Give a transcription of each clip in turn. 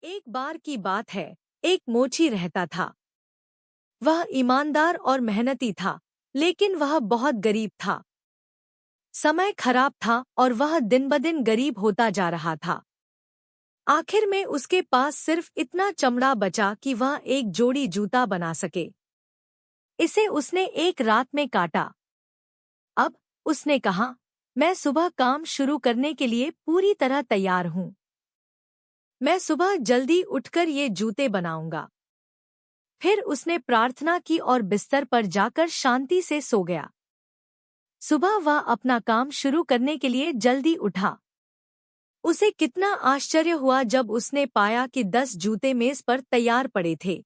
एक बार की बात है, एक मोची रहता था। वह ईमानदार और मेहनती था, लेकिन वह बहुत गरीब था। समय खराब था और वह दिन ब दिन गरीब होता जा रहा था। आखिर में उसके पास सिर्फ इतना चमड़ा बचा कि वह एक जोड़ी जूता बना सके। इसे उसने एक रात में काटा। अब उसने कहा, मैं सुबह काम शुरू करने के लिए पूरी तरह तैयार हूँ। मैं सुबह जल्दी उठकर ये जूते बनाऊंगा। फिर उसने प्रार्थना की और बिस्तर पर जाकर शांति से सो गया। सुबह वह अपना काम शुरू करने के लिए जल्दी उठा। उसे कितना आश्चर्य हुआ जब उसने पाया कि 10 जूते मेज पर तैयार पड़े थे।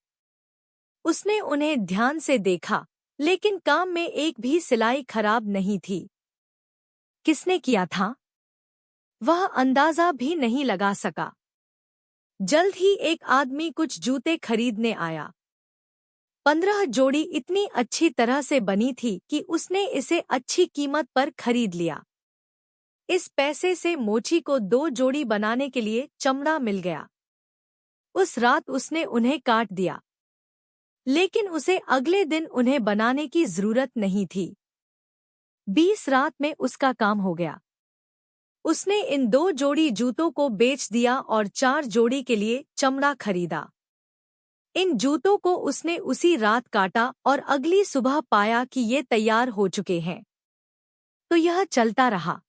उसने उन्हें ध्यान से देखा, लेकिन काम में एक भी सिलाई खराब नहीं थी। किसने किया था? वह अंदाजा भी नहीं लगा सका। जल्द ही एक आदमी कुछ जूते खरीदने आया। 15 जोड़ी इतनी अच्छी तरह से बनी थी कि उसने इसे अच्छी कीमत पर खरीद लिया। इस पैसे से मोची को 2 जोड़ी बनाने के लिए चमड़ा मिल गया। उस रात उसने उन्हें काट दिया, लेकिन उसे अगले दिन उन्हें बनाने की जरूरत नहीं थी। 20 रात में उसका काम हो गया। उसने इन 2 जोड़ी जूतों को बेच दिया और 4 जोड़ी के लिए चमड़ा खरीदा। इन जूतों को उसने उसी रात काटा और अगली सुबह पाया कि ये तैयार हो चुके हैं। तो यह चलता रहा।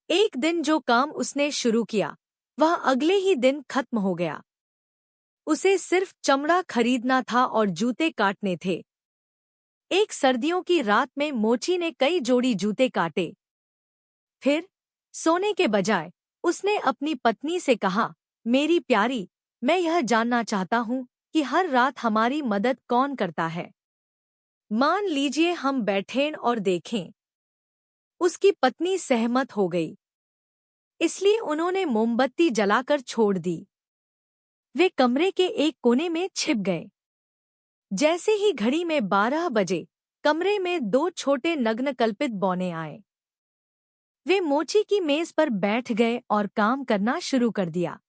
एक दिन जो काम उसने शुरू किया, वह अगले ही दिन खत्म हो गया। उसे सिर्फ चमड़ा खरीदना था और जूते काटने थे। एक सर्दियों की रात में मोची ने कई जोड़ी जूते काटे। फिर सोने के बजाय उसने अपनी पत्नी से कहा, मेरी प्यारी, मैं यह जानना चाहता हूँ कि हर रात हमारी मदद कौन करता है। मान लीजिए हम बैठें और देखें। उसकी पत्नी सहमत हो गई, इसलिए उन्होंने मोमबत्ती जलाकर छोड़ दी। वे कमरे के एक कोने में छिप गए। जैसे ही घड़ी में 12 बजे, कमरे में 2 छोटे नग्न कल्पित बौने आए। वे मोची की मेज पर बैठ गए और काम करना शुरू कर दिया।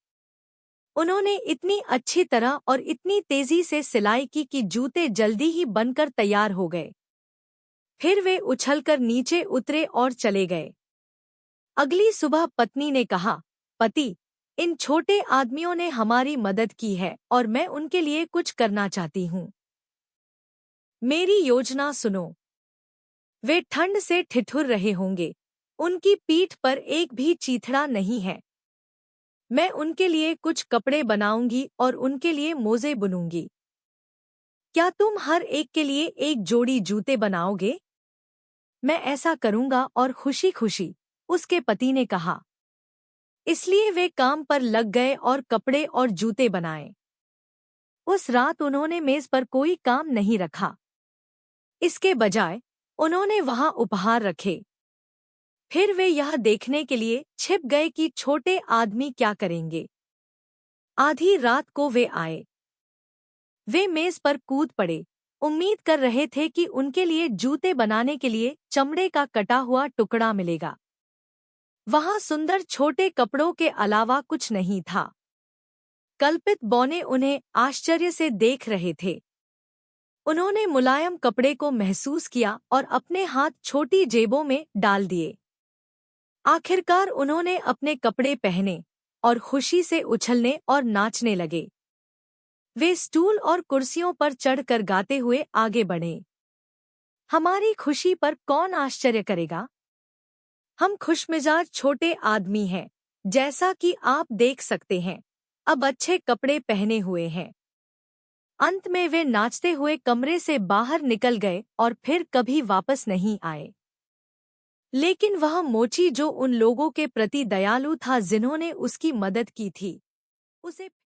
उन्होंने इतनी अच्छी तरह और इतनी तेजी से सिलाई की कि जूते जल्दी ही बनकर तैयार हो गए। फिर वे उछलकर नीचे उतरे और चले गए। अगली सुबह पत्नी ने कहा, पति, इन छोटे आदमियों ने हमारी मदद की है और मैं उनके लिए कुछ करना चाहती हूँ। मेरी योजना सुनो। वे ठंड से ठिठुर रहे होंगे। उनकी पीठ पर एक भी चीथड़ा नहीं है। मैं उनके लिए कुछ कपड़े बनाऊंगी और उनके लिए मोजे बुनूंगी। क्या तुम हर एक के लिए एक जोड़ी जूते बनाओगे? मैं ऐसा करूंगा और खुशी खुशी, उसके पति ने कहा। इसलिए वे काम पर लग गए और कपड़े और जूते बनाए। उस रात उन्होंने मेज पर कोई काम नहीं रखा। इसके बजाय उन्होंने वहां उपहार रखे। फिर वे यह देखने के लिए छिप गए कि छोटे आदमी क्या करेंगे। आधी रात को वे आए। वे मेज पर कूद पड़े, उम्मीद कर रहे थे कि उनके लिए जूते बनाने के लिए चमड़े का कटा हुआ टुकड़ा मिलेगा। वहां सुंदर छोटे कपड़ों के अलावा कुछ नहीं था। कल्पित बौने उन्हें आश्चर्य से देख रहे थे। उन्होंने मुलायम कपड़े को महसूस किया और अपने हाथ छोटी जेबों में डाल दिए। आखिरकार उन्होंने अपने कपड़े पहने और खुशी से उछलने और नाचने लगे। वे स्टूल और कुर्सियों पर चढ़कर गाते हुए आगे बढ़े। हमारी खुशी पर कौन आश्चर्य करेगा? हम खुशमिजाज छोटे आदमी हैं, जैसा कि आप देख सकते हैं। अब अच्छे कपड़े पहने हुए हैं। अंत में वे नाचते हुए कमरे से बाहर निकल गए और फिर कभी वापस नहीं आए। लेकिन वह मोची जो उन लोगों के प्रति दयालु था जिन्होंने उसकी मदद की थी, उसे